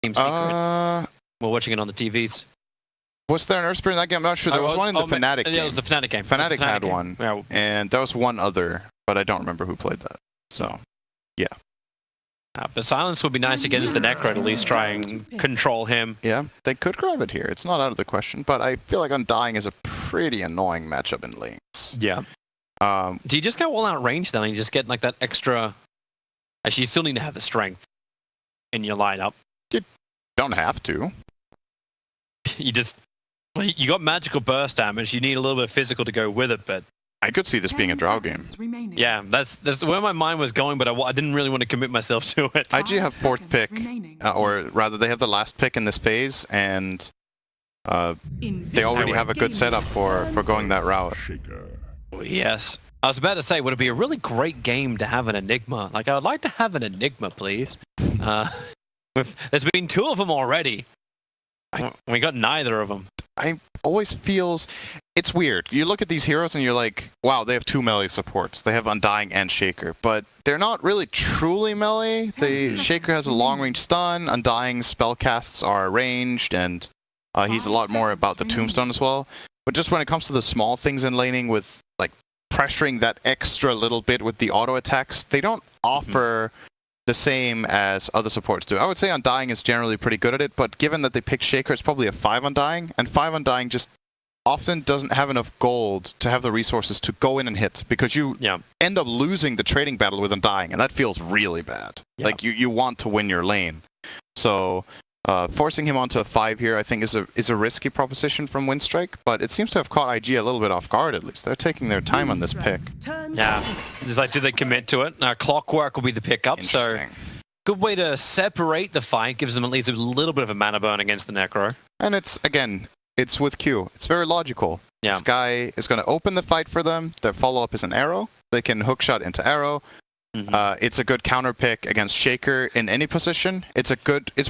Game Secret. We're watching it on the TVs. Was there an Earth Spirit in that game? I'm not sure. There was one in the Fnatic game. Yeah, it was the Fnatic game. Fnatic had one, yeah. And there was one other, but I don't remember who played that. So, yeah. But Silence would be nice against the Necro to at least try and control him. Yeah, they could grab it here. It's not out of the question, but I feel like Undying is a pretty annoying matchup in lanes. Yeah. Do you just go all out range then and you just get like that extra... Actually, you still need to have the strength in your lineup. You don't have to. You just... Well, you got magical burst damage. You need a little bit of physical to go with it, but... I could see this being a draw game. Yeah, that's where my mind was going, but I didn't really want to commit myself to it. IG have 4th pick, or rather they have the last pick in this phase, and they already have a good setup for going that route. Yes. I was about to say, would it be a really great game to have an Enigma? Like, I would like to have an Enigma, please. There's been 2 of them already. We got neither of them. I always feels... It's weird. You look at these heroes and you're like, wow, they have 2 melee supports. They have Undying and Shaker, but they're not really truly melee. Shaker has a long-range stun, Undying's spellcasts are ranged, and he's a lot more about the tombstone as well. But just when it comes to the small things in laning with, like, pressuring that extra little bit with the auto attacks, they don't offer the same as other supports do. I would say Undying is generally pretty good at it, but given that they pick Shaker, it's probably a 5 Undying, and 5 Undying just often doesn't have enough gold to have the resources to go in and hit, because you end up losing the trading battle with Undying, and that feels really bad. Yeah. Like, you want to win your lane. So, forcing him onto a 5 here, I think, is a risky proposition from Winstrike, but it seems to have caught IG a little bit off guard, at least. They're taking their time on this pick. Yeah. It's like, do they commit to it? Clockwork will be the pickup, so good way to separate the fight, gives them at least a little bit of a mana burn against the Necro. And it's, again... It's with Q. It's very logical. Yeah. This guy is going to open the fight for them. Their follow-up is an arrow. They can hookshot into arrow. It's a good counter pick against Shaker in any position. It's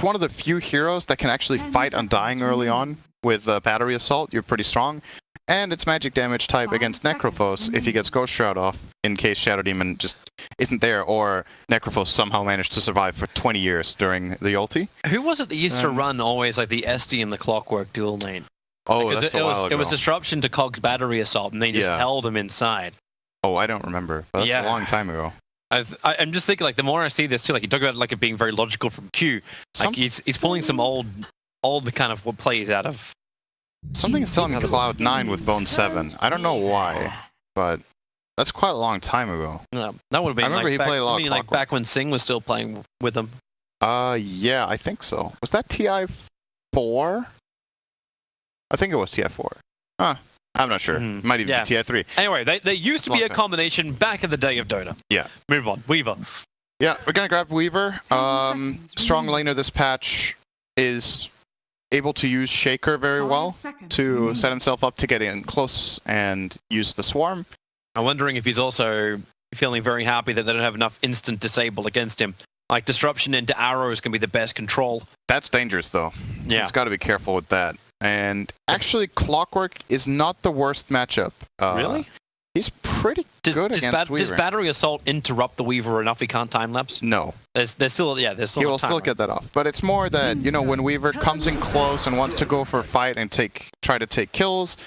one of the few heroes that can actually fight Undying early on with Battery Assault. You're pretty strong. And it's magic damage type against Necrophos if he gets Ghost Shroud off, in case Shadow Demon just isn't there, or Necrophos somehow managed to survive for 20 years during the ulti. Who was it that used to run always like the SD and the Clockwork dual lane? Oh, that's a while ago. It was Disruption to Cog's Battery Assault, and they just held him inside. Oh, I don't remember. That's a long time ago. I'm just thinking, like, the more I see this too, like, you talk about like it being very logical from Q. Like, he's pulling some old kind of what plays out of... Something is telling me Cloud9 with Bone 7. I don't know why, but that's quite a long time ago. No, that would have been, I remember he played a lot of like back when Singh was still playing with them. Yeah, I think so. Was that TI4? I think it was TI4. I'm not sure. Might even be TI3. Anyway, they used to be a combination back in the day of Dota. Yeah. Move on. Weaver. Yeah, we're going to grab Weaver. Strong laner this patch is able to use Shaker very well to set himself up to get in close and use the Swarm. I'm wondering if he's also feeling very happy that they don't have enough instant disable against him. Like, Disruption into arrows can be the best control. That's dangerous, though. Yeah. He's got to be careful with that. And actually, Clockwork is not the worst matchup. Really? He's pretty good against Weaver. Does Battery Assault interrupt the Weaver enough he can't time-lapse? No. There's still He will still get that off. But it's more that, you know, when Weaver comes in close and wants to go for a fight and try to take kills,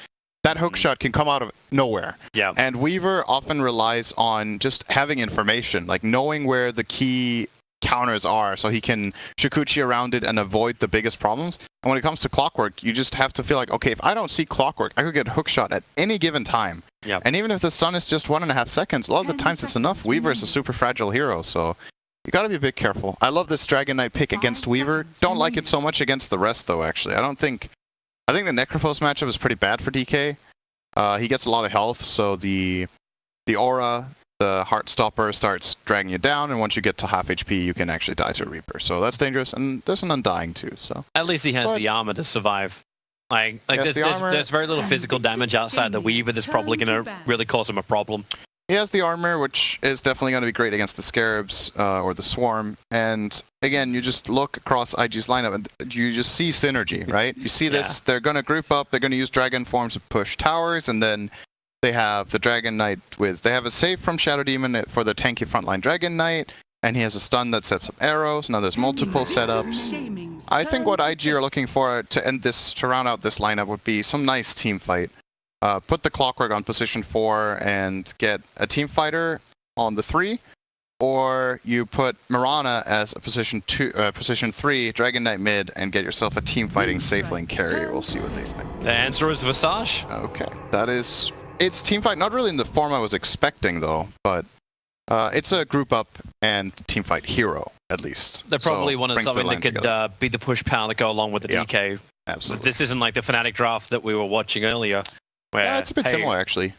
that hookshot can come out of nowhere. Yeah. And Weaver often relies on just having information, like knowing where the key counters are, so he can Shikuchi around it and avoid the biggest problems. And when it comes to Clockwork, you just have to feel like, okay, if I don't see Clockwork, I could get hookshot at any given time. Yeah. And even if the stun is just 1.5 seconds, a lot of the times it's enough. Weaver is a super fragile hero, so you gotta be a bit careful. I love this Dragon Knight pick against Weaver. Don't like it so much against the rest, though, actually. I think the Necrophos matchup is pretty bad for DK. He gets a lot of health, so the aura, the Heartstopper starts dragging you down, and once you get to half HP, you can actually die to a Reaper. So that's dangerous, and there's an Undying too. So at least he has the armor to survive. Like there's very little physical damage outside the Weaver that's probably going to really cause him a problem. He has the armor, which is definitely going to be great against the Scarabs or the Swarm. And again, you just look across IG's lineup, and you just see synergy, right? You see this, they're going to group up, they're going to use Dragon Forms to push towers, and then they have the Dragon Knight they have a save from Shadow Demon for the tanky frontline Dragon Knight, and he has a stun that sets up arrows. Now there's multiple setups. I think what IG are looking for to round out this lineup would be some nice team fight. Put the Clockwork on position 4 and get a team fighter on the 3, or you put Mirana as a position 3 Dragon Knight mid and get yourself a team fighting safe lane carrier. We'll see what they think. The answer is Visage. Okay, it's team fight, not really in the form I was expecting though, but it's a group up and team fight hero at least. They probably wanted brings the something line that could be the push power that go along with the DK. Absolutely. This isn't like the Fnatic draft that we were watching earlier. Where, Yeah, it's a bit similar actually.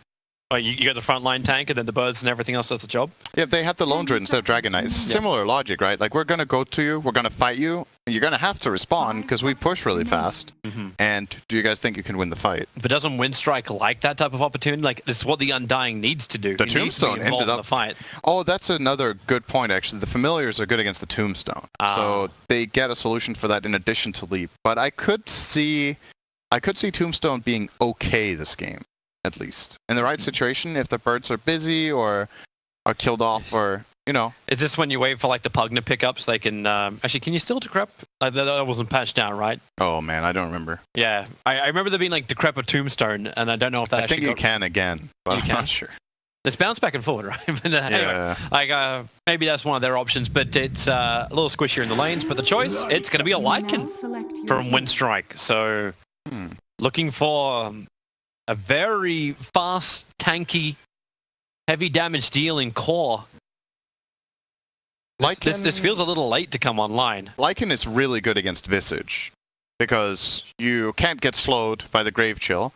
Oh, you got the frontline tank and then the birds and everything else does the job? Yeah, they had the Lone Druid instead of Dragon Knight. It's similar logic, right? Like, we're going to go to you, we're going to fight you, and you're going to have to respond because we push really fast. And do you guys think you can win the fight? But doesn't Winstrike like that type of opportunity? Like, this is what the Undying needs to do. The Tombstone ended up... in the fight. Oh, that's another good point, actually. The Familiars are good against the Tombstone. So they get a solution for that in addition to Leap. But I could see Tombstone being okay this game. At least in the right situation, if the birds are busy or are killed off, or Is this when you wait for like the Pugna pickups? They can actually. Can you still decrep? That wasn't patched down, right? Oh man, I don't remember. Yeah, I remember there being like decrep a Tombstone, and I don't know if that. I think you can again, but I'm not sure. Let's bounce back and forward, right? But, anyway, like maybe that's one of their options, but it's a little squishier in the lanes. But the choice, it's going to be a Lycan from Winstrike. So looking for a very fast, tanky, heavy damage dealing core. This feels a little late to come online. Lycan is really good against Visage because you can't get slowed by the Grave Chill,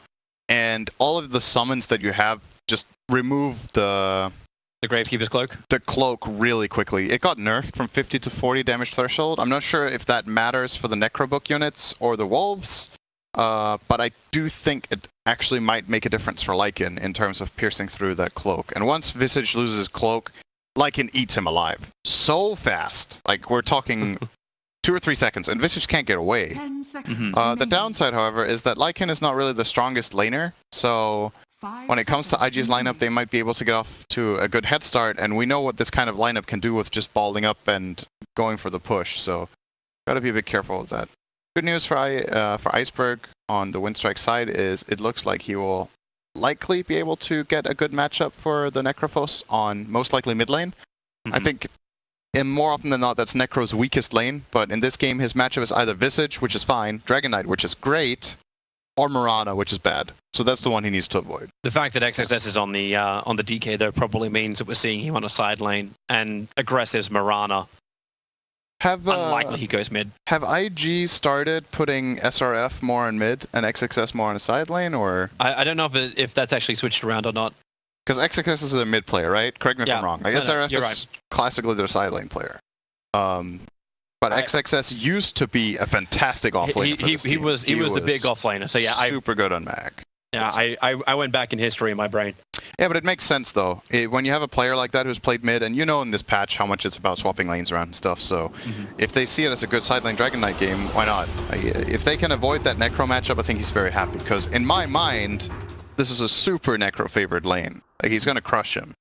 and all of the summons that you have just remove the Gravekeeper's Cloak? The cloak really quickly. It got nerfed from 50 to 40 damage threshold. I'm not sure if that matters for the Necrobook units or the Wolves. But I do think it actually might make a difference for Lycan in terms of piercing through that cloak. And once Visage loses cloak, Lycan eats him alive. So fast. Like, we're talking 2 or 3 seconds, and Visage can't get away. 10 seconds The downside, however, is that Lycan is not really the strongest laner, so when it comes to IG's lineup, they might be able to get off to a good head start, and we know what this kind of lineup can do with just balling up and going for the push, so gotta be a bit careful with that. Good news for Iceberg on the Winstrike side is it looks like he will likely be able to get a good matchup for the Necrophos on most likely mid lane. I think more often than not that's Necro's weakest lane, but in this game his matchup is either Visage, which is fine, Dragon Knight, which is great, or Mirana, which is bad. So that's the one he needs to avoid. The fact that XXS is on the DK though probably means that we're seeing him on a side lane, and aggressive's Mirana. Unlikely he goes mid. Have IG started putting SRF more in mid and XXS more on a side lane, or? I don't know if that's actually switched around or not. Because XXS is a mid player, right? Correct me if I'm wrong. SRF is classically their side lane player. But XXS used to be a fantastic offlaner for this team. He was the big offlaner. So yeah, super good on Mac. Yeah, I went back in history in my brain. Yeah, but it makes sense though. When you have a player like that who's played mid, and you know in this patch how much it's about swapping lanes around and stuff, so if they see it as a good side lane Dragon Knight game, why not? If they can avoid that Necro matchup, I think he's very happy, because in my mind, this is a super Necro favored lane. Like, he's gonna crush him.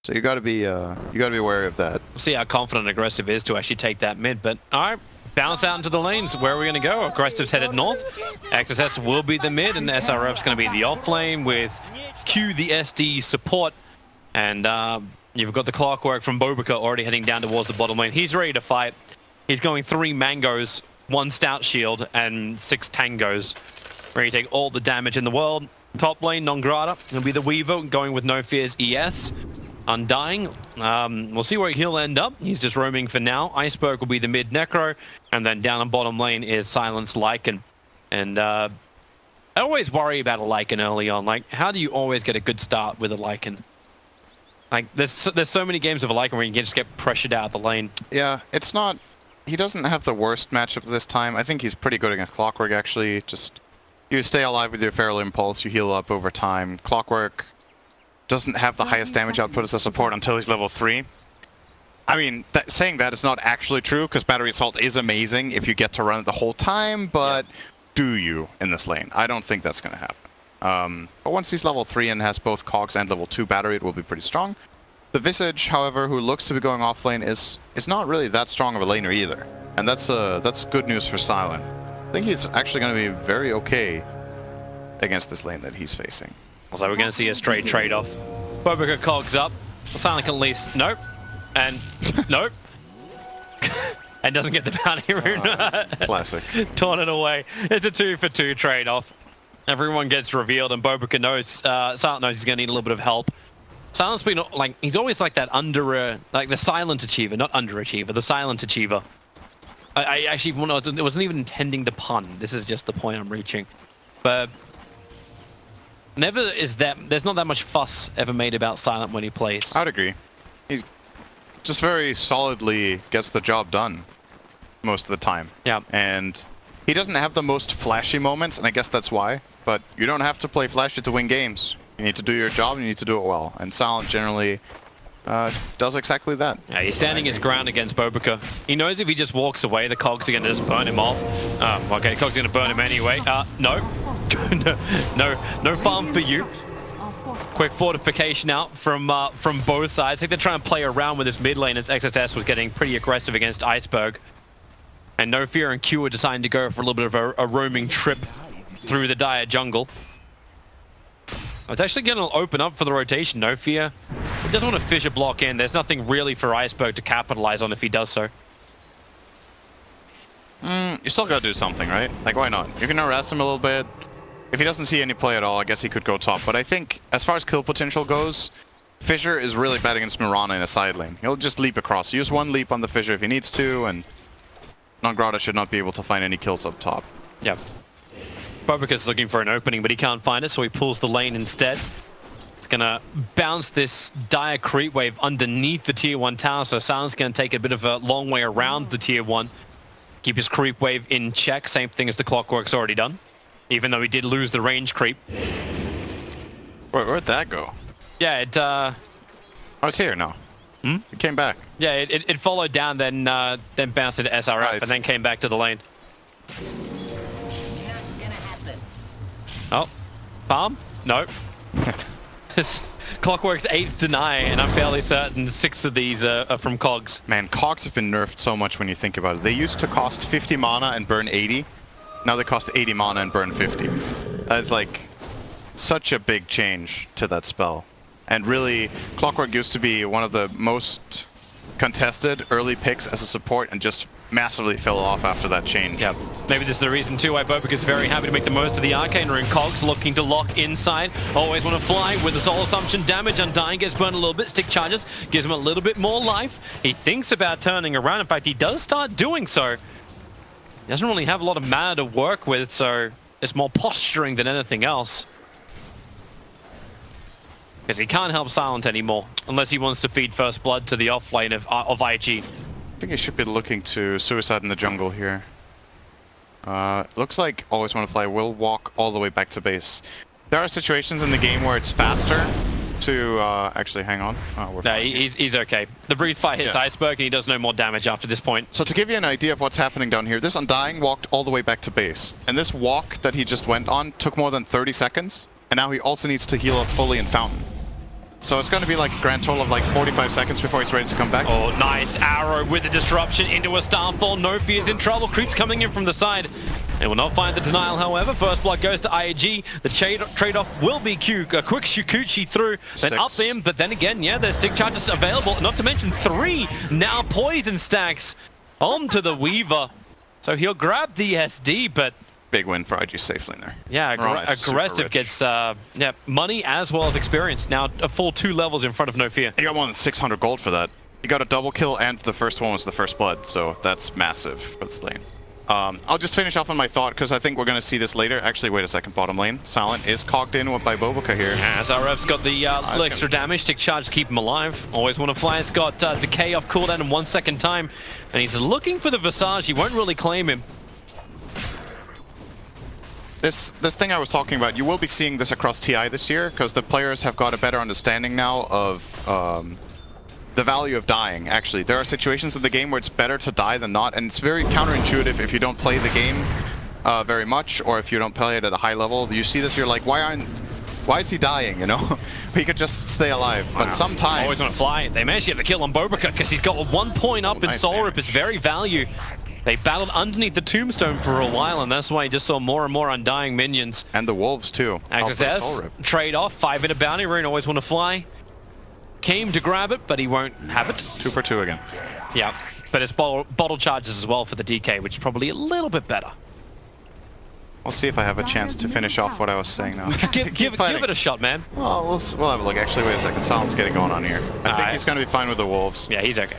So you gotta be wary of that. We'll see how confident Aggressive is to actually take that mid, but alright. Bounce out into the lanes. Where are we going to go? Aggressive's headed north. XSS will be the mid, and SRF's going to be the off lane with Q, the SD support. And you've got the Clockwork from Bobica already heading down towards the bottom lane. He's ready to fight. He's going 3 Mangoes, 1 Stout Shield, and 6 Tangos. Ready to take all the damage in the world. Top lane, Non-Grata. It'll be the Weaver going with No Fears ES. Undying. We'll see where he'll end up. He's just roaming for now. Iceberg will be the mid Necro, and then down on bottom lane is Silence Lycan. And I always worry about a Lycan early on. Like, how do you always get a good start with a Lycan? Like, there's so many games of a Lycan where you can just get pressured out of the lane. Yeah, it's not... He doesn't have the worst matchup this time. I think he's pretty good against Clockwork, actually. Just, you stay alive with your Feral Impulse, you heal up over time. Clockwork doesn't have the highest damage output as a support until he's level 3. I mean, saying that is not actually true, because Battery Assault is amazing if you get to run it the whole time, but do you in this lane? I don't think that's going to happen. But once he's level 3 and has both Cogs and level 2 Battery, it will be pretty strong. The Visage, however, who looks to be going off lane, is not really that strong of a laner either. And that's good news for Silent. I think he's actually going to be very okay against this lane that he's facing. So we're going to see a straight trade-off. Bobica cogs up. Silent at least, nope. And nope. And doesn't get the bounty rune. Classic. Torn it away. It's a 2-for-2 trade-off. Everyone gets revealed, and Bobica knows, Silent knows he's going to need a little bit of help. Silent's been, like, he's always like that like the silent achiever, not underachiever, the silent achiever. I actually, it wasn't even intending the pun. This is just the point I'm reaching. But never is that, there's not that much fuss ever made about Silent when he plays. I would agree. He just very solidly gets the job done most of the time. Yeah. And he doesn't have the most flashy moments, and I guess that's why. But you don't have to play flashy to win games. You need to do your job, and you need to do it well. And Silent generally does exactly that. Yeah, he's standing his ground against Bobica. He knows if he just walks away, the cogs are going to just burn him off. Okay, cogs are going to burn him anyway. No. no farm for you. Quick fortification out from both sides. I think they're trying to play around with this mid lane as XSS was getting pretty aggressive against Iceberg. And No Fear and Q are deciding to go for a little bit of a roaming trip through the dire jungle. It's actually going to open up for the rotation. No Fear. He doesn't want to fish a block in. There's nothing really for Iceberg to capitalize on if he does so. You still got to do something, right? Like, why not? You can harass him a little bit. If he doesn't see any play at all, I guess he could go top. But I think, as far as kill potential goes, Fissure is really bad against Mirana in a side lane. He'll just leap across. Use one leap on the Fissure if he needs to, and Nongrata should not be able to find any kills up top. Yep. Bobica's looking for an opening, but he can't find it, so he pulls the lane instead. It's going to bounce this dire creep wave underneath the tier 1 tower, so Silent's going to take a bit of a long way around the tier 1. Keep his creep wave in check, same thing as the Clockwork's already done. Even though he did lose the range creep. Where'd that go? Yeah, it... Oh, it's here now. Hmm? It came back. Yeah, it followed down, then bounced into SRF, Nice. and then came back to the lane. Oh, farm? No. Clockwork's 8 deny, and I'm fairly certain 6 of these are from cogs. Man, cogs have been nerfed so much when you think about it. They used to cost 50 mana and burn 80. Now they cost 80 mana and burn 50. That's like such a big change to that spell. And really, Clockwork used to be one of the most contested early picks as a support and just massively fell off after that change. Yeah, maybe this is the reason too why Bobica's very happy to make the most of the Arcane Rune. Cogs looking to lock inside. Always want to fly with the Soul Assumption damage. Undying gets burned a little bit. Stick charges gives him a little bit more life. He thinks about turning around. In fact, he does start doing so. He doesn't really have a lot of mana to work with, so it's more posturing than anything else. Because he can't help Silent anymore, unless he wants to feed First Blood to the offlane of IG. I think he should be looking to suicide in the jungle here. Looks like Always Want to Fly will walk all the way back to base. There are situations in the game where it's faster to actually hang on. Oh, no, he's okay. The Breathe Fire hits Iceberg and he does no more damage after this point. So to give you an idea of what's happening down here, this Undying walked all the way back to base. And this walk that he just went on took more than 30 seconds. And now he also needs to heal up fully in Fountain. So it's going to be like a grand total of like 45 seconds before he's ready to come back. Oh, nice arrow with the disruption into a Starfall. No Fear's in trouble. Creeps coming in from the side. They will not find the denial, however. First blood goes to IAG. The trade-off will be Q. A quick Shukuchi through, then up him. But then again, yeah, there's stick charges available. Not to mention 3 now poison stacks onto the Weaver. So he'll grab the SD, but... Big win for IG safe lane there. Yeah, aggressive gets money as well as experience. Now a full 2 levels in front of No Fear. He got more than 600 gold for that. He got a double kill and the first one was the first blood, so that's massive for this lane. I'll just finish off on my thought because I think we're going to see this later. Actually, wait a second, bottom lane. Silent is cogged in by Bobica here. Yeah, SRF's got the little extra damage. Stick charge to keep him alive. Always Want to Fly has got decay off cooldown in 1 second time. And he's looking for the Visage. He won't really claim him. This thing I was talking about, you will be seeing this across TI this year because the players have got a better understanding now of the value of dying, actually. There are situations in the game where it's better to die than not, and it's very counterintuitive if you don't play the game very much or if you don't play it at a high level. You see this, you're like, why is he dying, you know? He could just stay alive, but sometimes... Always Want to Fly. They managed to get the kill on Bobica because he's got 1 point up in Soul Rip. It's very value. They battled underneath the tombstone for a while, and that's why you just saw more and more Undying minions. And the wolves too. Access, trade off, 5-minute bounty, Rune always want to fly. Came to grab it, but he won't have it. 2 for 2 again. Yeah, but it's bottle charges as well for the DK, which is probably a little bit better. We'll see if I have a chance to finish off what I was saying now. give it a shot, man. Well, we'll have a look. Actually, wait a second. Silence getting going on here. I think he's going to be fine with the wolves. Yeah, he's okay.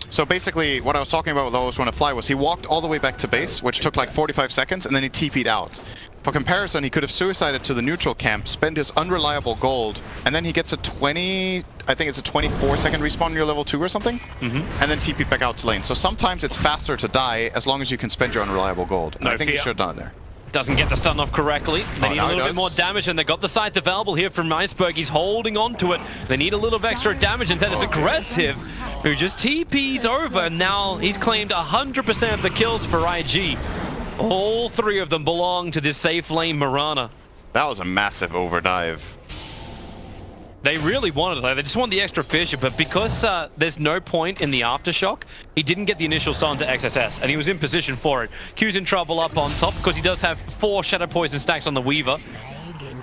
So basically, what I was talking about with Always Want to Fly was he walked all the way back to base, which took like 45 seconds, and then he TP'd out. For comparison, he could have suicided to the neutral camp, spent his unreliable gold, and then he gets a 24-second respawn in your level 2 or something, and then TP'd back out to lane. So sometimes it's faster to die as long as you can spend your unreliable gold. And I think he should have done it there. Doesn't get the stun off correctly. They need a little bit more damage, and they got the scythe available here from Iceberg. He's holding on to it. They need a little bit extra damage, and it's aggressive, who just TPs over, and now he's claimed 100% of the kills for IG. All 3 of them belong to this safe lane Mirana. That was a massive overdive. They really wanted it. They just want the extra fissure, but because there's no point in the aftershock, he didn't get the initial stun to XSS, and he was in position for it. Q's in trouble up on top because he does have 4 Shadow Poison stacks on the Weaver.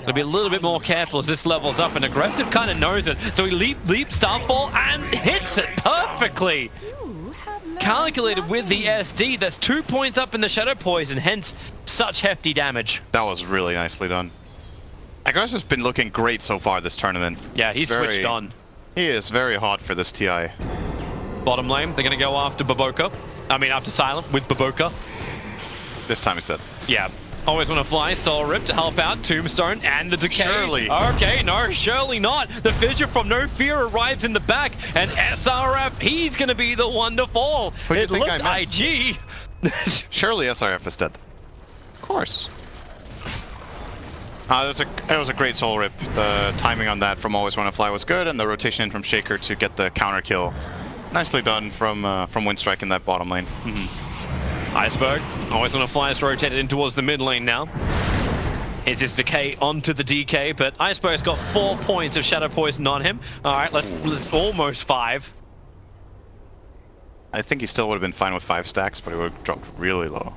He'll be a little bit more careful as this levels up, and Aggressive kind of knows it. So he leaps Starfall and hits it perfectly. Calculated with the SD, that's 2 points up in the Shadow Poison, hence such hefty damage. That was really nicely done. Aggressive's been looking great so far this tournament. Yeah, he's switched on. He is very hot for this TI. Bottom lane, they're going to go after Baboka. I mean, after Silent with Baboka. This time he's dead. Yeah. Always want to fly. Soul Rip to help out. Tombstone and the Decay. Surely. Okay, no, surely not. The Fissure from No Fear arrives in the back, and SRF, he's going to be the one to fall. It looked IG. Surely SRF is dead. Of course. It was a great Soul Rip. The timing on that from Always Want to Fly was good, and the rotation in from Shaker to get the counter kill. Nicely done from Winstrike in that bottom lane. Iceberg, Always Want to Fly is rotated in towards the mid lane now. Is his Decay onto the DK, but Iceberg's got 4 points of Shadow Poison on him. Alright, let's almost 5. I think he still would have been fine with 5 stacks, but he would have dropped really low.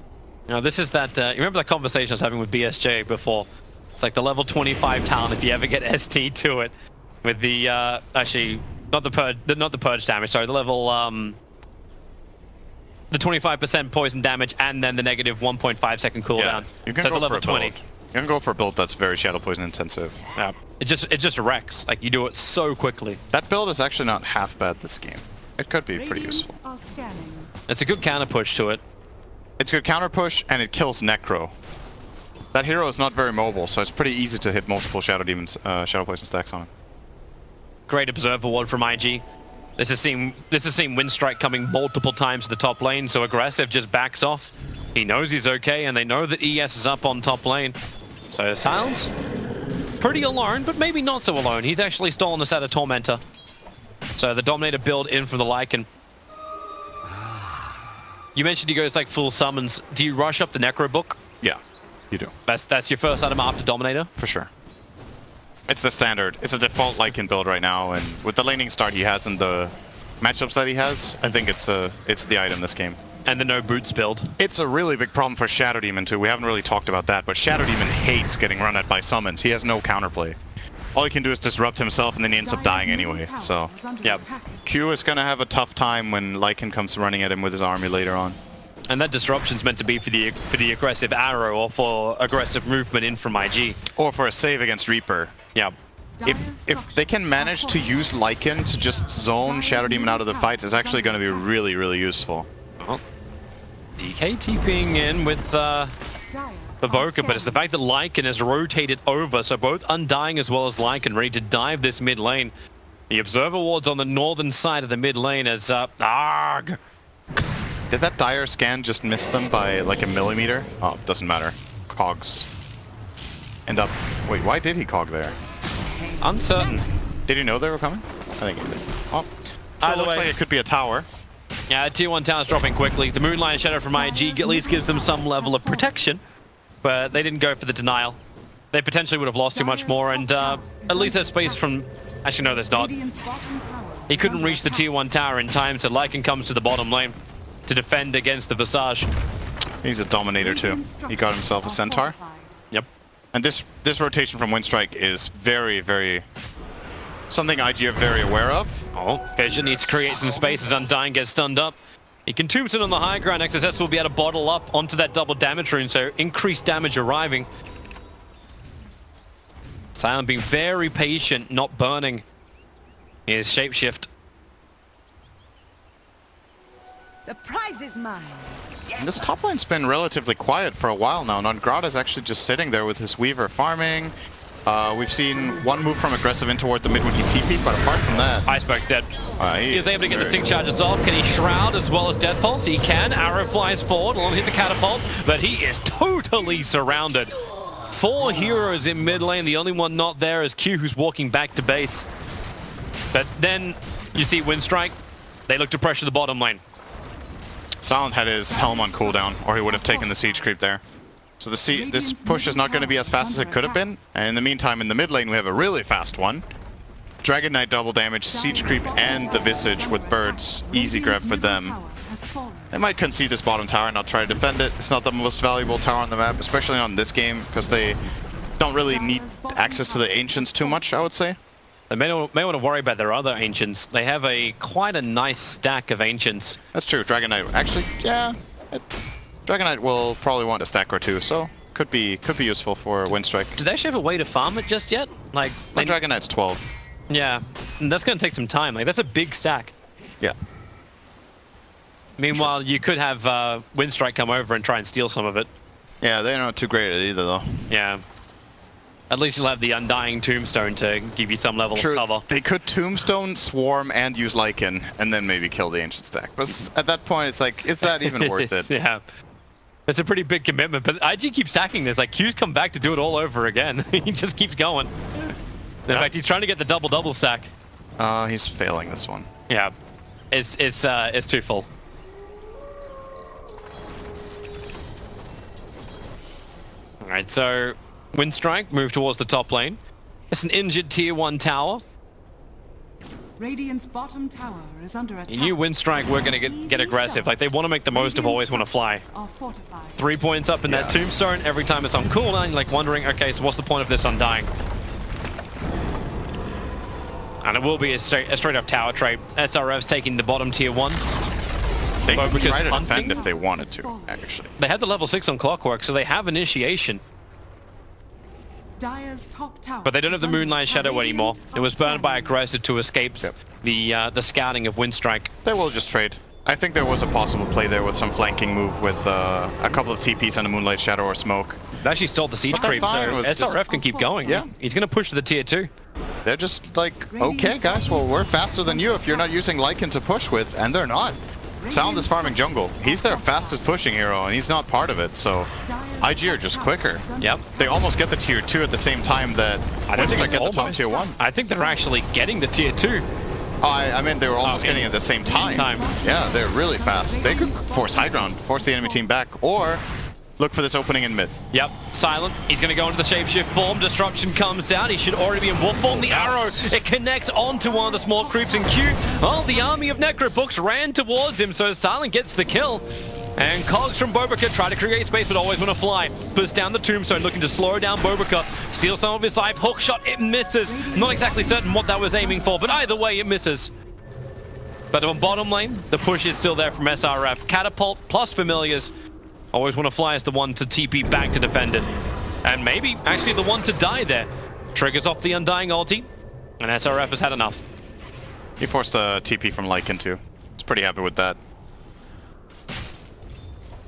Now this is that, you remember that conversation I was having with BSJ before? It's like the level 25 talent if you ever get ST to it. With the, actually, not the purge damage, sorry, the level, the 25% poison damage and then the negative 1.5 second cooldown. Yeah, you can so go for level for a 20. build. You can go for a build that's very Shadow Poison intensive. Yeah, it just wrecks. Like, you do it so quickly. That build is actually not half bad this game. It could be pretty useful. It's a good counter push to it. It's a good counter push, and it kills Necro. That hero is not very mobile, so it's pretty easy to hit multiple Shadow Demons, Shadow Poison stacks on him. Great Observer Ward from IG. This has seen Winstrike coming multiple times to the top lane, so Aggressive just backs off. He knows he's okay, and they know that ES is up on top lane. So Silence, pretty alone, but maybe not so alone. He's actually stolen this out of Tormentor. So the Dominator build in for the Lycan. You mentioned he goes like full summons. Do you rush up the Necro book? Yeah, you do. That's your first item after Dominator? For sure. It's the standard. It's a default Lycan build right now, and with the laning start he has and the matchups that he has, I think it's the item this game. And the no boots build. It's a really big problem for Shadow Demon too. We haven't really talked about that, but Shadow Demon hates getting run at by summons. He has no counterplay. All he can do is disrupt himself, and then he ends up dying anyway. So, yeah. Q is gonna have a tough time when Lycan comes running at him with his army later on. And that disruption's meant to be for the aggressive arrow or for aggressive movement in from IG. Or for a save against Reaper. Yeah. If they can manage to use Lycan to just zone Shadow Demon out of the fights, it's actually going to be really, really useful. Well, DK TPing in with Baboka, but it's the fact that Lycan is rotated over, so both Undying as well as Lycan ready to dive this mid lane. The Observer Ward's on the northern side of the mid lane as, arg! Did that dire scan just miss them by like a millimeter? Oh, doesn't matter. Cogs. End up... Wait, why did he cog there? Uncertain. Did he know they were coming? I think he did. Oh, still looks like it could be a tower. Yeah, tier 1 tower's dropping quickly. The Moonlight Shadow from IG at least gives them some level of protection, but they didn't go for the denial. They potentially would have lost too much more, and at least there's space from... Actually, no, there's not. He couldn't reach the tier 1 tower in time, so Lycan comes to the bottom lane. to defend against the Visage. He's a Dominator too. He got himself a Centaur. Yep. And this rotation from Winstrike is very, very... something IG are very aware of. Oh, Vision needs to create some space as Undying gets stunned up. He can tombstone on the high ground. XSS will be able to bottle up onto that double damage rune, so increased damage arriving. Silent being very patient, not burning his shapeshift. The prize is mine. And this top lane's been relatively quiet for a while now. Nongrada's actually just sitting there with his Weaver farming. We've seen one move from aggressive in toward the mid when he TP'd, but apart from that... Iceberg's dead. He was able to get the sync charges off. Can he shroud as well as Death Pulse? He can. Arrow flies forward, will hit the catapult, but he is totally surrounded. 4 heroes in mid lane. The only one not there is Q, who's walking back to base. But then you see Winstrike. They look to pressure the bottom lane. Silent had his helm on cooldown, or he would have taken the siege creep there. So this push is not going to be as fast as it could have been. And in the meantime, in the mid lane, we have a really fast one. Dragon Knight double damage, siege creep, and the Visage with birds. Easy grab for them. They might concede this bottom tower and not try to defend it. It's not the most valuable tower on the map, especially on this game, because they don't really need access to the Ancients too much, I would say. They may want to worry about their other Ancients. They have quite a nice stack of Ancients. That's true. Dragon Knight, actually, yeah. Dragon Knight will probably want a stack or two, so could be useful for Winstrike. Do they actually have a way to farm it just yet? Like, Dragon Knight's 12. Yeah, and that's going to take some time. Like, that's a big stack. Yeah. Meanwhile, you could have Winstrike come over and try and steal some of it. Yeah, they're not too great at it either, though. Yeah. At least you'll have the Undying Tombstone to give you some level of cover. They could Tombstone, Swarm, and use Lycan, and then maybe kill the Ancient stack. But at that point, it's like, is that even worth it? Yeah. It's a pretty big commitment, but IG keeps stacking this. Like, Q's come back to do it all over again. He just keeps going. In fact, he's trying to get the double stack. He's failing this one. Yeah. It's too full. Alright, so Winstrike move towards the top lane. It's an injured tier 1 tower. Radiant's bottom tower is under attack. You knew Winstrike were going to get aggressive. Like, they want to make the most of always want to fly. 3 points up in that tombstone. Every time it's on cooldown, you're like wondering, okay, so what's the point of this Undying? And it will be a straight up tower trade. SRF's taking the bottom tier 1. They could try to defend if they wanted to, actually. They had the level 6 on Clockwork, so they have initiation. But they don't have the Moonlight Shadow anymore. It was burned by aggressive to escape the scouting of Winstrike. They will just trade. I think there was a possible play there with some flanking move with a couple of TPs and a Moonlight Shadow or smoke. They actually stole the siege creep, so SRF can keep going. Yeah. He's going to push to the tier 2. They're just like, okay guys, well we're faster than you if you're not using Lycan to push with, and they're not. Sound is farming jungle. He's their fastest pushing hero, and he's not part of it, so IG are just quicker. Yep. They almost get the tier 2 at the same time that I don't think it's get the top tier 1. I think they're actually getting the tier 2. Oh, I mean, they were almost getting it at the same time. Yeah, they're really fast. They could force high ground, force the enemy team back, or look for this opening in mid. Yep, Silent. He's going to go into the shapeshift form. Disruption comes out. He should already be in wolf form. The arrow, it connects onto one of the small creeps in Q. Oh, the army of Necrobooks ran towards him, so Silent gets the kill. And Cogs from Bobica try to create space, but always want to fly. Puts down the tombstone, looking to slow down Bobica. Steals some of his life. Hook shot, it misses. Not exactly certain what that was aiming for, but either way, it misses. But on bottom lane, the push is still there from SRF. Catapult plus Familiars. Always want to fly as the one to TP back to defend it. And maybe actually the one to die there. Triggers off the Undying ulti, and SRF has had enough. He forced a TP from Lycan too. He's pretty happy with that.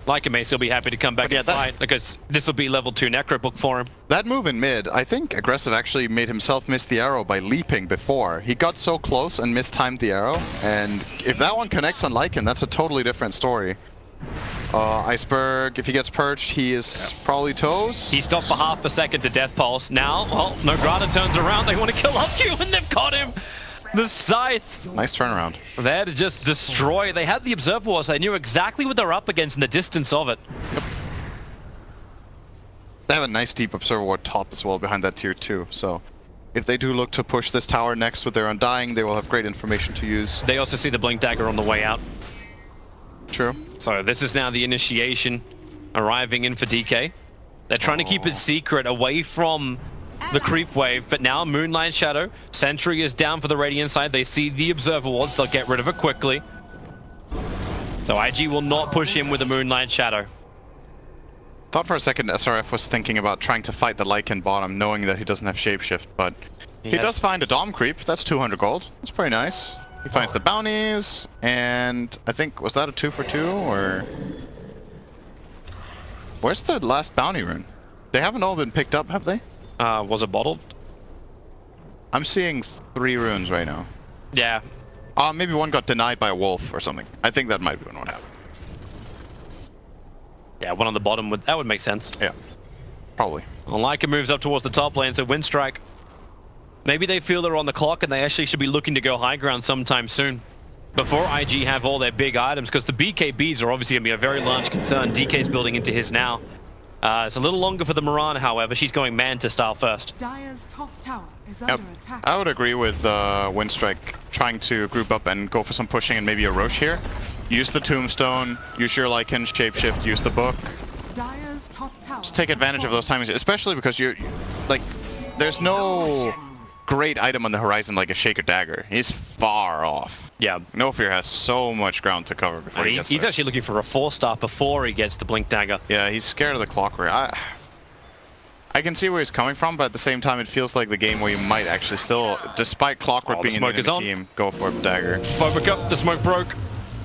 Lycan may still be happy to come back and fight, because this will be level 2 Necrobook for him. That move in mid, I think Aggressive actually made himself miss the arrow by leaping before. He got so close and mistimed the arrow, and if that one connects on Lycan, that's a totally different story. Iceberg, if he gets perched, he is probably toes. He stopped for half a second to Death Pulse. Now, well, Nograda turns around. They want to kill off Q, and they've caught him. The Scythe. Nice turnaround. They had to just destroy. They had the Observer Wars. They knew exactly what they're up against and the distance of it. Yep. They have a nice deep Observer Ward top as well behind that tier 2, so if they do look to push this tower next with their Undying, they will have great information to use. They also see the Blink Dagger on the way out. True. So this is now the initiation arriving in for DK. They're trying to keep it secret away from the creep wave, but now Moonlight Shadow. Sentry is down for the Radiant side. They see the Observer wards. They'll get rid of it quickly. So IG will not push in with the Moonlight Shadow. Thought for a second SRF was thinking about trying to fight the Lycan bottom, knowing that he doesn't have Shapeshift, but he does find a Dom creep. That's 200 gold. That's pretty nice. He finds the bounties, and I think, was that a 2 for 2, or... Where's the last bounty rune? They haven't all been picked up, have they? Was it bottled? I'm seeing 3 runes right now. Yeah. Maybe one got denied by a wolf or something. I think that might be what happened. Yeah, one on the bottom, that would make sense. Yeah, probably. Well, Leica moves up towards the top lane, so Winstrike. Maybe they feel they're on the clock and they actually should be looking to go high ground sometime soon. Before IG have all their big items, because the BKBs are obviously going to be a very large concern. DK's building into his now. It's a little longer for the Mirana, however. She's going Manta style first. Dire's top tower is under attack. I would agree with Winstrike trying to group up and go for some pushing and maybe a Roche here. Use the Tombstone, use your Lycan Shapeshift, use the book. Dire's top tower. Just take advantage of those timings, especially because you're like, there's no great item on the horizon like a Shaker Dagger. He's far off. Yeah. No Fear has so much ground to cover before he gets he's there. actually looking for a 4-star before he gets the Blink Dagger. Yeah, he's scared of the Clockwork. I can see where he's coming from, but at the same time, it feels like the game where you might actually still, despite Clockwork being in the team, go for a Dagger. Phobica, the smoke broke.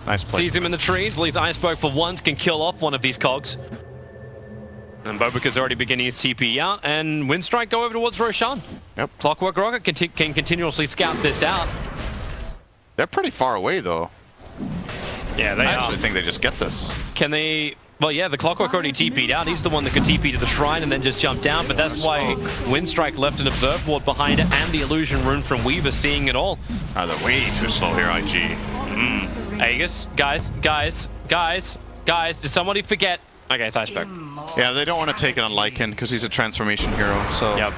Nice play. Sees him in the trees, leaves Iceberg for once, can kill off one of these cogs. And Bobica's already beginning his TP out, and Winstrike go over towards Roshan. Yep. Clockwork Rocket can continuously scout this out. They're pretty far away, though. Yeah, they I are. actually think they just get this. Can they... Well, yeah, the Clockwork already TP'd out. He's the one that could TP to the shrine and then just jump down, but that's why Winstrike left an Observe ward behind it and the Illusion rune from Weaver seeing it all. They're way too slow here, IG. Aegis, guys, did somebody forget? Okay, it's Iceberg. Yeah, they don't want to take it on Lycan because he's a transformation hero, so... Yep.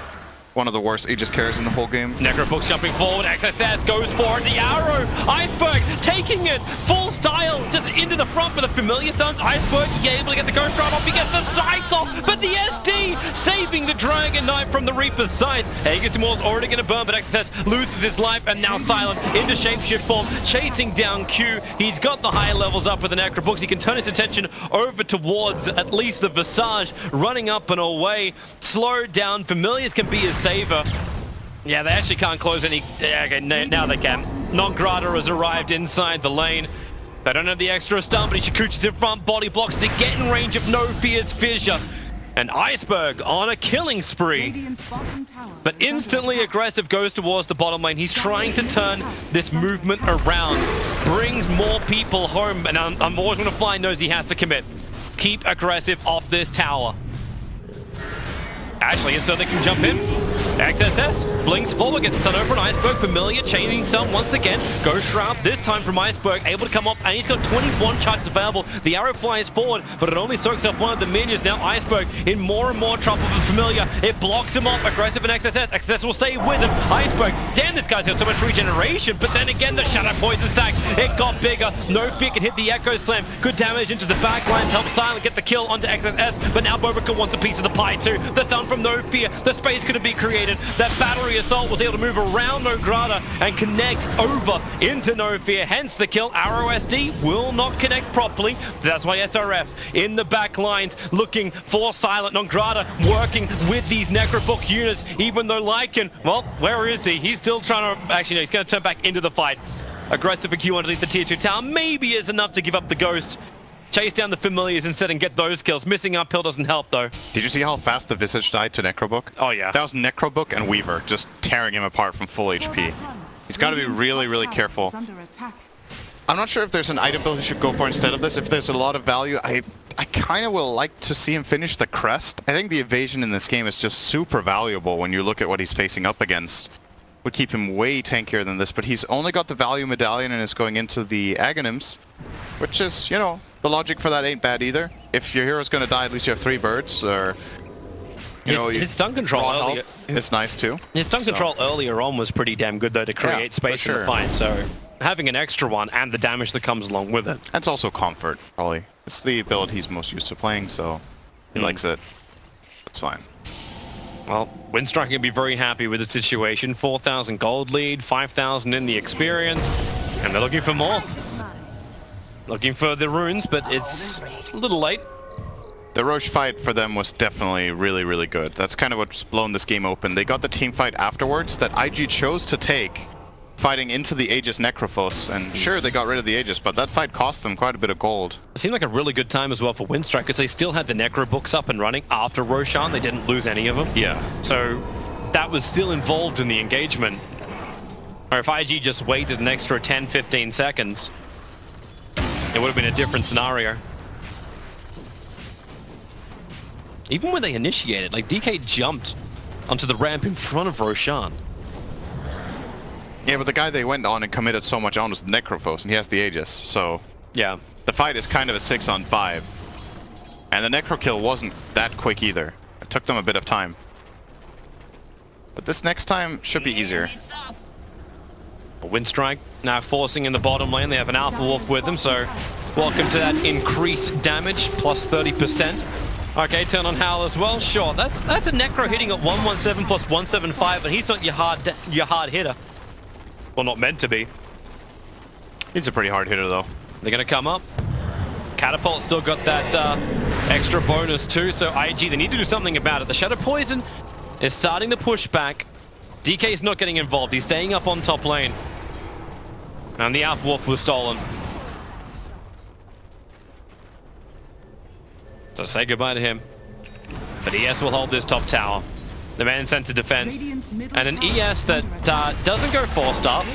One of the worst Aegis carries in the whole game. Necrobook's jumping forward, XSS goes for it, the arrow, Iceberg taking it, full style, just into the front for the familiar stuns. Iceberg, able to get the Ghost Rod off, he gets the Scythe off, but the SD saving the Dragon Knight from the Reaper's Scythe. Aegis Immortal's already going to burn, but XSS loses his life, and now Silent into Shapeshift form, chasing down Q. He's got the high levels up with the Necrobooks. He can turn his attention over towards at least the Visage, running up and away, slowed down. Familiars can be his saver. Yeah, they actually can't close any... Okay, now they can. Nongrata has arrived inside the lane. They don't have the extra stun, but Ishikuchi's in front, body blocks to get in range of No Fear's fissure. And Iceberg on a killing spree. But instantly aggressive goes towards the bottom lane. He's trying to turn this movement around. Brings more people home, and I'm always going to fly knows he has to commit. Keep aggressive off this tower. Ashley and so they can jump in. XSS blinks forward, gets stun over an Iceberg. Familiar chaining stun once again. Ghost Shroud this time from Iceberg, able to come up, and he's got 21 charges available. The arrow flies forward, but it only soaks up one of the minions. Now Iceberg in more and more trouble with Familiar. It blocks him off. Aggressive and XSS. XSS will stay with him. Iceberg, damn, this guy's got so much regeneration, but then again the Shadow Poison Sack, it got bigger. No Fear can hit the Echo Slam. Good damage into the back lines, helps Silent get the kill onto XSS, but now Bobica wants a piece of the pie too. The stun from No Fear, the space couldn't be created. That battery assault was able to move around Nograta and connect over into No Fear, hence the kill. Arrow SD will not connect properly. That's why SRF in the back lines looking for Silent. Nograta working with these Necrobook units, even though Lycan, well, where is he? He's still trying to, actually no, he's going to turn back into the fight. Aggressive Q underneath the tier 2 tower maybe is enough to give up the Ghost. Chase down the Familiars instead and get those kills. Missing uphill doesn't help though. Did you see how fast the Visage died to Necrobook? Oh yeah. That was Necrobook and Weaver just tearing him apart from full HP. He's got to be really, really careful. I'm not sure if there's an item build he should go for instead of this. If there's a lot of value, I kind of will like to see him finish the Crest. I think the evasion in this game is just super valuable when you look at what he's facing up against. Would keep him way tankier than this, but he's only got the value medallion and is going into the Aghanim's, which is, you know, the logic for that ain't bad either. If your hero's going to die, at least you have 3 birds, or... You know, his stun control is nice too. His stun control earlier on was pretty damn good though to create space in the fight, so... having an extra one and the damage that comes along with it. That's also comfort, probably. It's the ability he's most used to playing, so he likes it. That's fine. Well, Winstrike can be very happy with the situation. 4,000 gold lead, 5,000 in the experience, and they're looking for more. Looking for the runes, but it's a little late. The Roche fight for them was definitely really, really good. That's kind of what's blown this game open. They got the team fight afterwards that IG chose to take, fighting into the Aegis Necrophos, and sure, they got rid of the Aegis, but that fight cost them quite a bit of gold. It seemed like a really good time as well for Winstrike, because they still had the Necro books up and running after Roshan. They didn't lose any of them. Yeah. So that was still involved in the engagement. Or if IG just waited an extra 10-15 seconds, it would have been a different scenario. Even when they initiated, like DK jumped onto the ramp in front of Roshan. Yeah, but the guy they went on and committed so much on was Necrophos, and he has the Aegis, so... Yeah. The fight is kind of a 6-on-5. And the Necro kill wasn't that quick either. It took them a bit of time. But this next time should be easier. Winstrike now forcing in the bottom lane. They have an Alpha Wolf with them, so welcome to that increased damage, plus 30%. Okay, turn on Howl as well. Sure, that's a Necro hitting at 117 plus 175, but he's not your hard hitter. Well, not meant to be. He's a pretty hard hitter, though. They're going to come up. Catapult still got that extra bonus too, so IG, they need to do something about it. The Shadow Poison is starting to push back. DK is not getting involved. He's staying up on top lane. And the Alpha Wolf was stolen. So say goodbye to him. But ES will hold this top tower. The man sent to defend. And an ES that doesn't go Force Staff,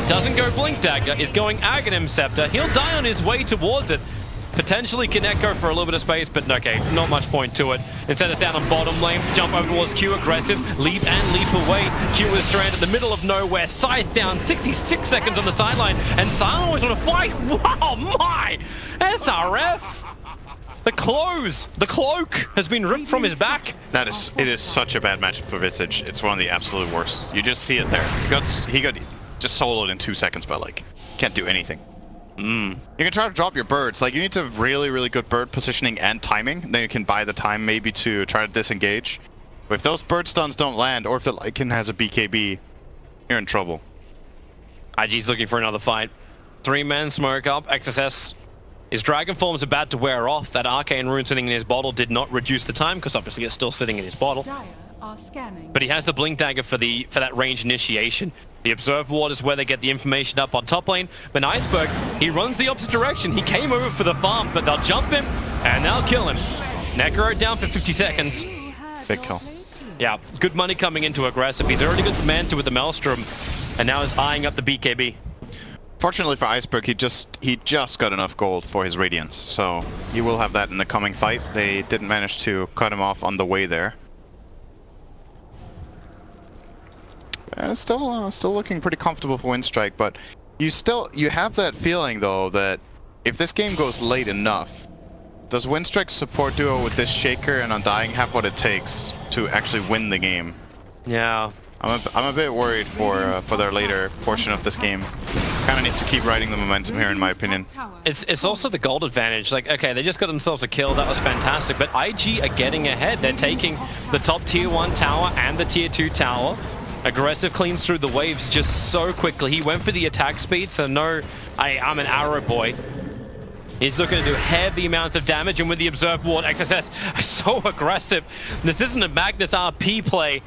doesn't go Blink Dagger, is going Aghanim Scepter. He'll die on his way towards it. Potentially can echo for a little bit of space, but okay, not much point to it. Instead, it's down on bottom lane. Jump over towards Q, aggressive. Leap and leap away. Q is stranded in the middle of nowhere. Scythe down, 66 seconds on the sideline. And Silent always want to fight. Wow, my! SRF! The cloak has been ripped from his back. It is such a bad matchup for Visage. It's one of the absolute worst. You just see it there. He got just soloed in 2 seconds, but like, can't do anything. You can try to drop your birds. Like, you need to have really, really good bird positioning and timing. Then you can buy the time maybe to try to disengage. But if those bird stuns don't land, or if the Lycan has a BKB, you're in trouble. IG's looking for another fight. 3-man smoke up. XSS. His Dragon Form's about to wear off. That Arcane Rune sitting in his bottle did not reduce the time, because obviously it's still sitting in his bottle. But he has the Blink Dagger for that range initiation. The Observe Ward is where they get the information up on top lane. But Iceberg, he runs the opposite direction. He came over for the farm, but they'll jump him, and they'll kill him. Necro down for 50 seconds. Big kill. Yeah, good money coming into aggressive. He's already got the Manta with the Maelstrom, and now is eyeing up the BKB. Fortunately for Iceberg, he just got enough gold for his Radiance, so he will have that in the coming fight. They didn't manage to cut him off on the way there. Still looking pretty comfortable for Winstrike, but you have that feeling though that if this game goes late enough, does Winstrike's support duo with this Shaker and Undying have what it takes to actually win the game? Yeah. I'm a bit worried for their later portion of this game. Kind of need to keep riding the momentum here, in my opinion. It's also the gold advantage. Like, okay, they just got themselves a kill. That was fantastic. But IG are getting ahead. They're taking the top tier 1 tower and the tier 2 tower. Aggressive cleans through the waves just so quickly. He went for the attack speed, so no, I'm an arrow boy. He's looking to do heavy amounts of damage, and with the Observe Ward, XSS so aggressive. This isn't a Magnus RP play.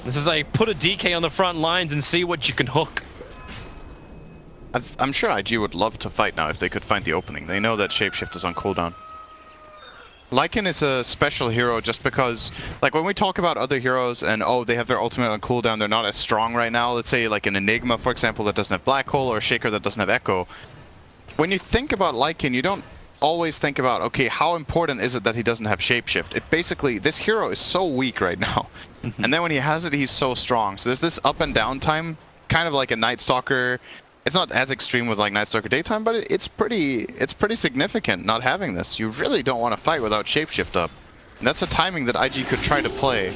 This is like, put a DK on the front lines and see what you can hook. I'm sure IG would love to fight now if they could find the opening. They know that Shapeshift is on cooldown. Lycan is a special hero just because, like, when we talk about other heroes and, oh, they have their ultimate on cooldown, they're not as strong right now. Let's say, like, an Enigma, for example, that doesn't have Black Hole, or a Shaker that doesn't have Echo. When you think about Lycan, you don't always think about, okay, how important is it that he doesn't have Shapeshift? It basically, this hero is so weak right now. And then when he has it, he's so strong. So there's this up and down time, kind of like a Night Stalker. It's not as extreme with like Night Stalker Daytime, but it's pretty significant not having this. You really don't want to fight without Shapeshift up. And that's a timing that IG could try to play.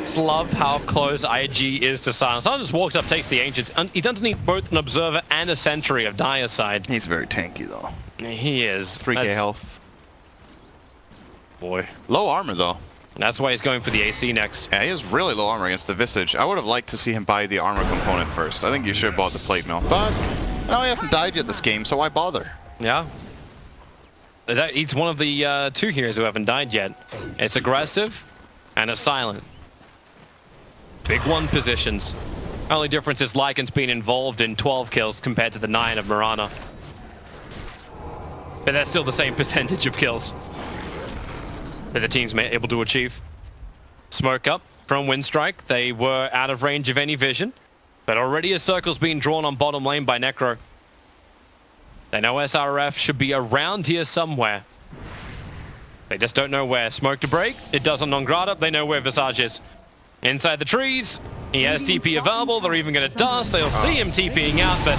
just love how close IG is to Silence. Silence just walks up, takes the Ancients. He's underneath both an Observer and a Sentry of Dire's side. He's very tanky, though. He is. 3k health. Boy. Low armor, though. That's why he's going for the AC next. Yeah, he has really low armor against the Visage. I would have liked to see him buy the armor component first. I think you should have bought the plate mill. But, no, he hasn't died yet this game, so why bother? Yeah. He's one of the 2 heroes who haven't died yet. It's aggressive and it's silent. Big 1 positions. Only difference is Lycan's been involved in 12 kills compared to the 9 of Mirana. But that's still the same percentage of kills that the team's able to achieve. Smoke up from Winstrike. They were out of range of any vision, but already a circle's being drawn on bottom lane by Necro. They know SRF should be around here somewhere. They just don't know where. Smoke to break. It does on Nongrata. They know where Visage is. Inside the trees. He has TP available. They're even going to dust. They'll see him TPing out, but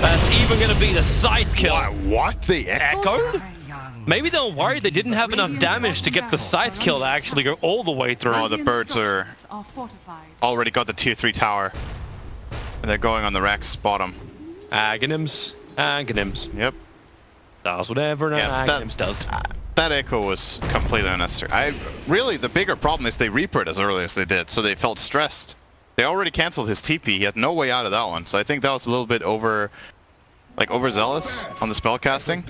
that's even going to be the scythe kill. What? The Echoed? Maybe they were worried they didn't have enough damage to get the scythe kill to actually go all the way through. Oh, the birds are already got the tier 3 tower. And they're going on the Rex bottom. Aghanims. Aghanims. Yep. Does whatever Aghanims does. That echo was completely unnecessary. Really, the bigger problem is they Reaper it as early as they did, so they felt stressed. They already canceled his TP. He had no way out of that one. So I think that was a little bit overzealous on the spell casting.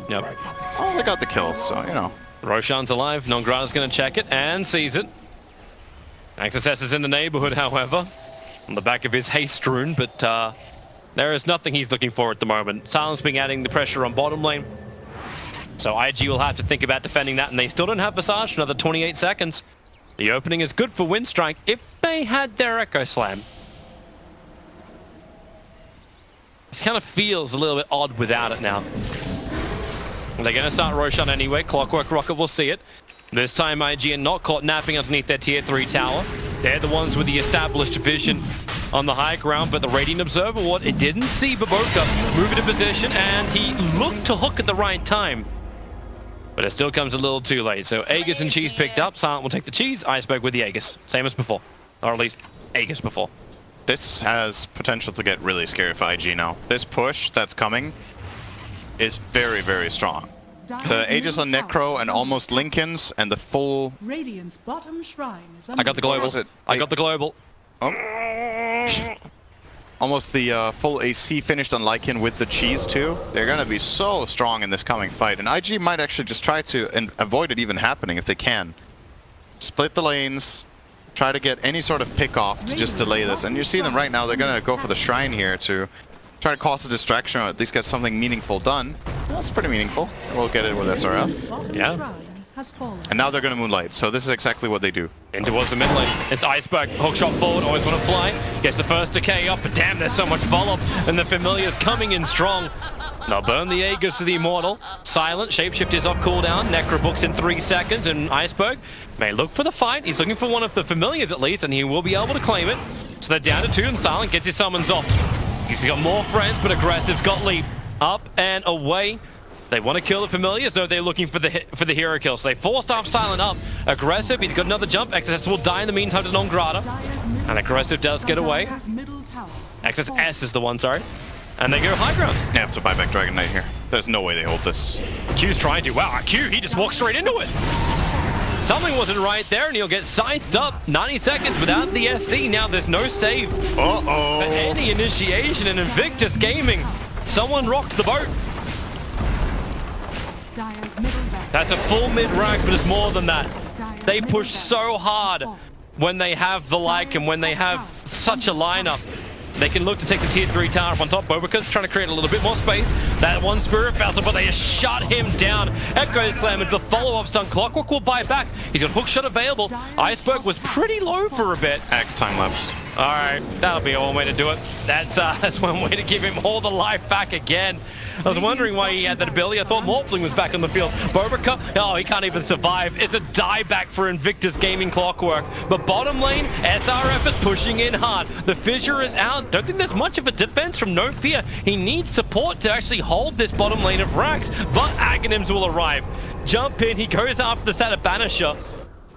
Yep. Oh, they got the kill, so, you know. Roshan's alive. Nongrata's going to check it and sees it. XSS is in the neighborhood, however, on the back of his haste rune, but there is nothing he's looking for at the moment. Silence being adding the pressure on bottom lane. So IG will have to think about defending that, and they still don't have Visage for another 28 seconds. The opening is good for Winstrike if they had their Echo Slam. This kind of feels a little bit odd without it now. They're going to start Roshan anyway. Clockwork Rocket will see it. This time IG are not caught napping underneath their tier 3 tower. They're the ones with the established vision on the high ground, but the Radiant Observer, it didn't see Baboka move into position, and he looked to hook at the right time. But it still comes a little too late. So Aegis and Cheese picked up. Silent will take the Cheese. Iceberg with the Aegis. Same as before. Or at least Aegis before. This has potential to get really scary for IG now. This push that's coming is very, very strong. The Aegis on Necro and almost Lincoln's and the full... Radiant's bottom shrine is I got the global. I got the global. Almost the full AC finished on Lycan with the Cheese too. They're going to be so strong in this coming fight. And IG might actually just try to avoid it even happening if they can. Split the lanes. Try to get any sort of pick off to just delay this. And you see them right now. They're going to go for the Shrine here to try to cause a distraction or at least get something meaningful done. That's pretty meaningful. We'll get it with SRF. Yeah. And now they're going to Moonlight, so this is exactly what they do. In towards the mid lane. It's Iceberg. Hook shot forward, always want to fly. Gets the first decay up, but damn, there's so much follow-up. And the Familiar's coming in strong. They'll burn the Aegis to the Immortal. Silent, Shapeshift is off cooldown. Necro books in 3 seconds, and Iceberg may look for the fight. He's looking for one of the Familiars at least, and he will be able to claim it. So they're down to 2, and Silent gets his summons off. He's got more friends, but Aggressive's got lead. Up and away. They want to kill the Familiars, though they're looking for the hero kill. So they forced off Silent up. Aggressive, he's got another jump. XSS will die in the meantime to Nongrata. And Aggressive does get away. XSS is the one, sorry. And they go high ground. They have to buy back Dragon Knight here. There's no way they hold this. Q's trying to. Wow, Q, he just walked straight into it. Something wasn't right there, and he'll get scythed up. 90 seconds without the SD. Now there's no save Uh-oh. for any initiation in Invictus Gaming. Someone rocked the boat. That's a full mid-rack, but it's more than that. They push so hard when they have the like and when they have such a lineup. They can look to take the tier 3 tower up on top. Bobaca's trying to create a little bit more space. That one Spirit Vessel, but they just shut him down. Echo Slam into the follow-up stun. Clockwork will buy back. He's got hook shot available. Iceberg was pretty low for a bit. Axe time lapse. All right, that'll be one way to do it. That's one way to give him all the life back again. I was wondering why he had that ability. I thought Morphling was back on the field. Bobaca, oh, he can't even survive. It's a dieback for Invictus Gaming Clockwork. But bottom lane, SRF is pushing in hard. The Fissure is out. Don't think there's much of a defense from No Fear. He needs support to actually hold this bottom lane of Rax, but Aghanims will arrive. Jump in, he goes after the set of Banisher.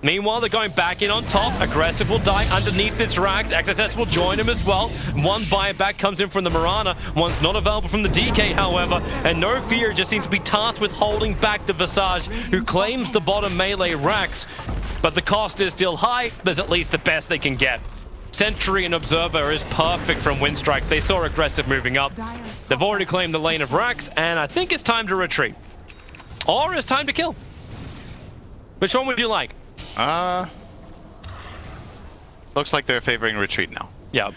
Meanwhile, they're going back in on top. Aggressive will die underneath this Rags. XSS will join him as well. One buyback comes in from the Mirana. One's not available from the DK, however. And No Fear just seems to be tasked with holding back the Visage, who claims the bottom melee Rags. But the cost is still high. There's at least the best they can get. Sentry and Observer is perfect from Winstrike. They saw aggressive moving up. They've already claimed the lane of Rags, and I think it's time to retreat. Or it's time to kill. Which one would you like? Looks like they're favoring retreat now. Yeah.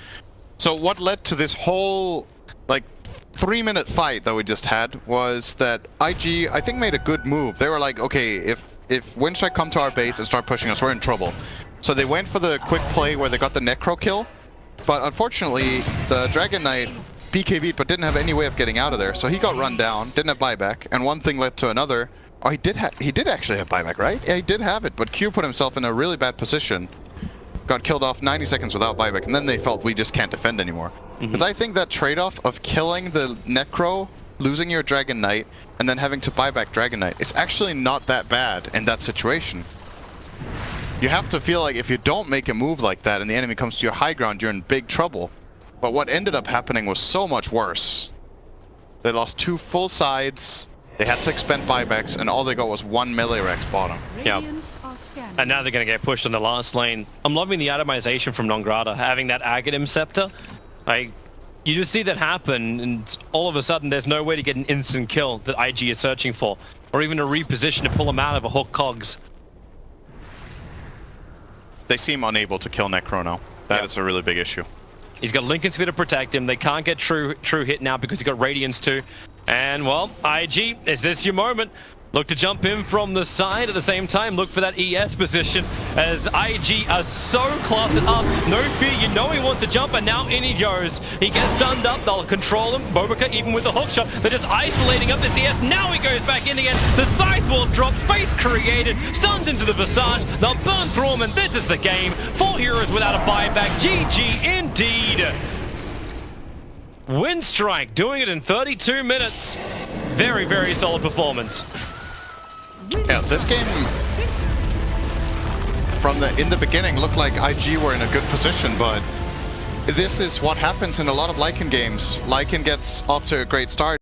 So what led to this whole, like, 3-minute fight that we just had was that IG, I think, made a good move. They were like, okay, if Winstrike come to our base and start pushing us, we're in trouble. So they went for the quick play where they got the Necro kill, but unfortunately, the Dragon Knight BKB'd but didn't have any way of getting out of there, so he got run down, didn't have buyback, and one thing led to another. Oh, he did actually have buyback, right? Yeah, he did have it, but Q put himself in a really bad position. Got killed off 90 seconds without buyback, and then they felt we just can't defend anymore. Because I think that trade-off of killing the Necro, losing your Dragon Knight, and then having to buy back Dragon Knight, is actually not that bad in that situation. You have to feel like if you don't make a move like that and the enemy comes to your high ground, you're in big trouble. But what ended up happening was so much worse. They lost 2 full sides, they had to expend buybacks, and all they got was 1 melee Rex bottom. Yep. And now they're going to get pushed in the last lane. I'm loving the atomization from Nongrata, having that Aghanim Scepter. Like, you just see that happen, and all of a sudden there's no way to get an instant kill that IG is searching for, or even a reposition to pull him out of a hook cogs. They seem unable to kill Necro now. That is a really big issue. He's got Lincoln Sphere to protect him. They can't get true hit now because he got Radiance too. And well, IG, is this your moment? Look to jump in from the side at the same time. Look for that ES position as IG are so clustered up. No Fear, you know he wants to jump, and now in he goes. He gets stunned up. They'll control him. Bobica, even with the hook shot, they're just isolating up this ES. Now he goes back in again. The scythe will drop. Space created. Stuns into the Visage. They'll burn through him, and this is the game. 4 heroes without a buyback. GG indeed. Winstrike doing it in 32 minutes. Very, very solid performance. Yeah, this game in the beginning looked like IG were in a good position, but this is what happens in a lot of Lycan games. Lycan gets off to a great start.